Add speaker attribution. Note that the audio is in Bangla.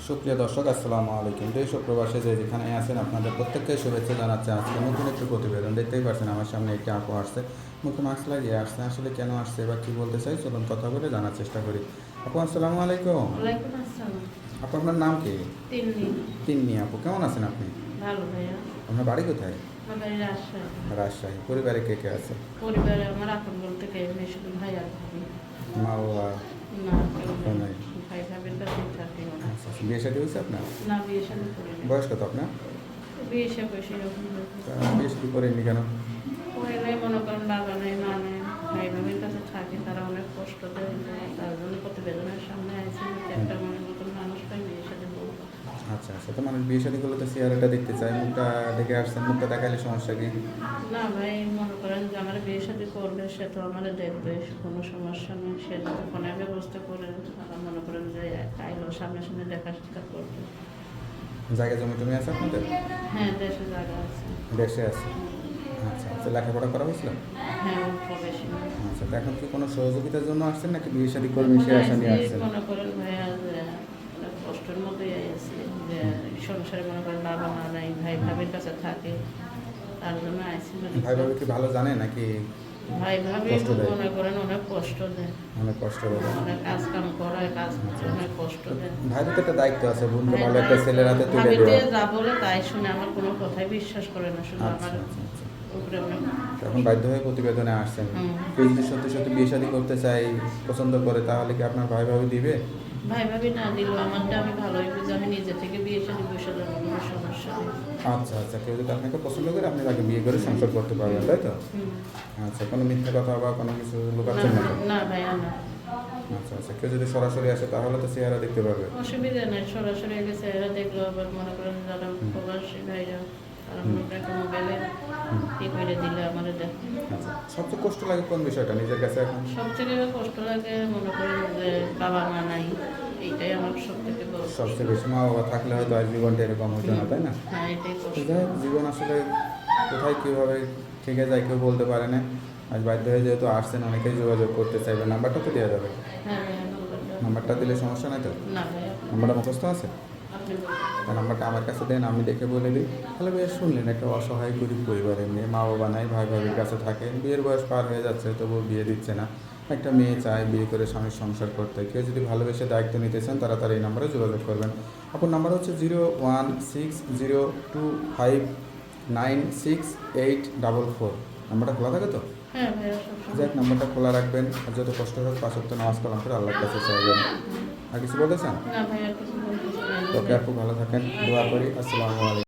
Speaker 1: সুপ্রিয় দর্শক, আসসালামু আলাইকুম। দেশ ও প্রবাসে যে যেখানে আছেন আপনাদের প্রত্যেককে শুভেচ্ছা জানাচ্ছি। আজকে নতুন একটি প্রতিবেদন দেখতেই পাচ্ছেন আমার সামনে একটি আপু আসছে, মুখে মাস্ক লাগিয়ে আসছে। আসলে কেন আসছে বা কী বলতে চাই, চলুন কথা বলে জানার চেষ্টা করি। আপু আসসালামু আলাইকুম।
Speaker 2: ওয়ালাইকুম আসসালাম।
Speaker 1: আপু আপনার নাম কি?
Speaker 2: তিন্নি।
Speaker 1: তিন্নি আপু, কেমন আছেন আপনি?
Speaker 2: ভালো ভাইয়া।
Speaker 1: আপনার বাড়ি কোথায়?
Speaker 2: আমার বাড়ি রাজশাহী।
Speaker 1: রাজশাহী। পরিবারে কে কে আছে?
Speaker 2: পরিবারে আমার আপন বলতে কেউ নেই, শুধু ভাই আর ভাবি।
Speaker 1: মা বাবা?
Speaker 2: না, কেউ
Speaker 1: কেউ
Speaker 2: নেই।
Speaker 1: নাই।
Speaker 2: ভাই ভাবির কাছেই থাকি ওরা।
Speaker 1: আচ্ছা আচ্ছা, বিয়ে শাদী হয়েছে আপনার?
Speaker 2: না, বিয়ে শাদী করিনি।
Speaker 1: বয়স কত আপনার?
Speaker 2: বিয়ে সে বয়সে এরকম
Speaker 1: তা বিয়ে শাদী করেননি কেন?
Speaker 2: পরিবারে মনে করেন বাবা নেই, মা নেই, ভাই ভাবির কাছে থাকি, তারা অনেক কষ্ট দেয়। তার জন্য প্রতিবেদনের সামনে আসি, একটা মনের মতন মানুষ পাই, বিয়ে শাদী বলবো।
Speaker 1: আচ্ছা আচ্ছা, তো মানুষ বিয়ে শাদী করলে তো চেহারাটা দেখতে চায়, মুখটা দেখে আসছেন, মুখটা দেখালে সমস্যা কি?
Speaker 2: না ভাই, মনে করেন যে আমার বিয়ে শাদী করবে, সে তো আমার দেখবে, কোনো সমস্যা নেই। সে যদি ফোনের ব্যবস্থা করে, আবার মনে করেন যে আইলো সামনে সামনে দেখা সাক্ষাৎ করবে।
Speaker 1: জায়গা জমি টমি আছে আপনাদের?
Speaker 2: হ্যাঁ, দেশে জায়গা আছে।
Speaker 1: দেশে আছে। আচ্ছা আচ্ছা, লেখাপড়া করা হয়েছিল?
Speaker 2: হ্যাঁ, অল্প বেশি না।
Speaker 1: আচ্ছা, তো এখন কি কোনো সহযোগিতার জন্য আসছেন নাকি বিয়ে শাদী করবেন সে আশা নিয়ে আসছেন?
Speaker 2: মনে করেন ভাইয়া যে অনেক কষ্টের মধ্যেই আছি, যে সংসারে মনে করেন বাবা মা নাই, ভাই ভাবির কাছে থাকে, তার জন্য আইসি।
Speaker 1: ভাই ভাবি কি ভালো জানে নাকি?
Speaker 2: ভাই ভাবি
Speaker 1: কষ্ট দেয়?
Speaker 2: মনে করেন অনেক কষ্ট দেয়,
Speaker 1: অনেক কষ্ট হবে।
Speaker 2: অনেক কাজ কাম করায়, কাজ করতে অনেক কষ্ট দেয়।
Speaker 1: ভাইয়ের তো একটা দায়িত্ব আছে, বোনকে ভালো একটা ছেলের হাতে তুলে
Speaker 2: ভাবিতে
Speaker 1: দেওয়া।
Speaker 2: যা বলে তাই শুনে, আমার কোনো কথাই বিশ্বাস করে না, শুধু
Speaker 1: আচ্ছা
Speaker 2: আমার
Speaker 1: আচ্ছা আচ্ছা,
Speaker 2: উপরে অনেক।
Speaker 1: এখন বাধ্য হয়ে প্রতিবেদনে আসছেন।
Speaker 2: হুম।
Speaker 1: কেউ যদি সত্যি সত্যি বিয়ে শাদী করতে চাই, পছন্দ করে, তাহলে কি আপনার ভাই ভাবি দিবে?
Speaker 2: ভাই ভাবি না দিল, আমারটা আমি ভালোই বুঝি, আমি নিজে থেকে বিয়ে শাদী বসে যাবো, কোনো সমস্যা নেই।
Speaker 1: আচ্ছা আচ্ছা, কেউ যদি আপনাকে পছন্দ করে আপনি তাকে বিয়ে করে সংসার করতে পারবেন, তাই তো?
Speaker 2: হুম।
Speaker 1: আচ্ছা, কোনো মিথ্যা কথা বা কোনো কিছু
Speaker 2: না
Speaker 1: লুকাচ্ছেন না তো?
Speaker 2: না ভাইয়া না,
Speaker 1: আচ্ছা আচ্ছা, কেউ যদি সরাসরি আসে তাহলে তো চেহারা দেখতে পারবে।
Speaker 2: অসুবিধা নেই। সরাসরি গেছে এরা দেখলো, আবার মনে করেন যারা প্রবাসী ভাইরা, তারা মনে করেন একটা মোবাইলে ই করে দিলে আমার দেখ।
Speaker 1: আচ্ছা, সবচেয়ে কষ্ট লাগে কোন বিষয়টা নিজের কাছে এখন?
Speaker 2: সব থেকে কষ্ট লাগে মনে করেন যে বাবা মা নাই, এইটাই আমার সব থেকে বড় কষ্ট।
Speaker 1: সবচেয়ে বেশি মা বাবা থাকলে হয়তো আজ জীবনটা এরকম হতো না, তাই না?
Speaker 2: হ্যাঁ, এটাই
Speaker 1: তো
Speaker 2: কষ্ট।
Speaker 1: যাই হোক, জীবন আসলে কোথায় কীভাবে থেকে যায় কেউ বলতে পারে না। আজ বাধ্য হয়ে যেহেতু আসছেন, অনেকেই যোগাযোগ করতে চাইবে, নাম্বারটা তো দেওয়া যাবে।
Speaker 2: হ্যাঁ ভাইয়া, নাম্বারটা।
Speaker 1: নাম্বারটা দিলে সমস্যা নাই তো?
Speaker 2: না ভাইয়া,
Speaker 1: নাম্বারটা মুখস্থ আছে?
Speaker 2: আপনি বলুন।
Speaker 1: তার নাম্বারটা আমার কাছে দেন, আমি দেখে বলে দিই। তাহলে বেশ, শুনলেন, একটা অসহায় গরিব পরিবারের মেয়ে, মা বাবা নাই, ভাই ভাবির কাছে থাকে, বিয়ের বয়স পার হয়ে যাচ্ছে তবুও বিয়ে দিচ্ছে না। একটা মেয়ে চায় বিয়ে করে স্বামীর সংসার করতে। কেউ যদি ভালোবেসে দায়িত্ব নিতে চান, তারা তার এই নাম্বারে যোগাযোগ করবেন। আপনার নাম্বার হচ্ছে 01602596844। নাম্বারটা খোলা থাকে তো?
Speaker 2: হ্যাঁ ভাইয়া, সবসময়।
Speaker 1: যাক, নাম্বারটা খোলা রাখবেন, আর যত কষ্ট হোক 5 ওয়াক্ত নামাজ কালাম করে আল্লাহর কাছে চাইবেন। আর কিছু বলতে চান?
Speaker 2: না ভাইয়া, কিছু বলতে চাই না।
Speaker 1: ওকে আপু, ভালো থাকেন, দোয়া করি। আসসালামু আলাইকুম।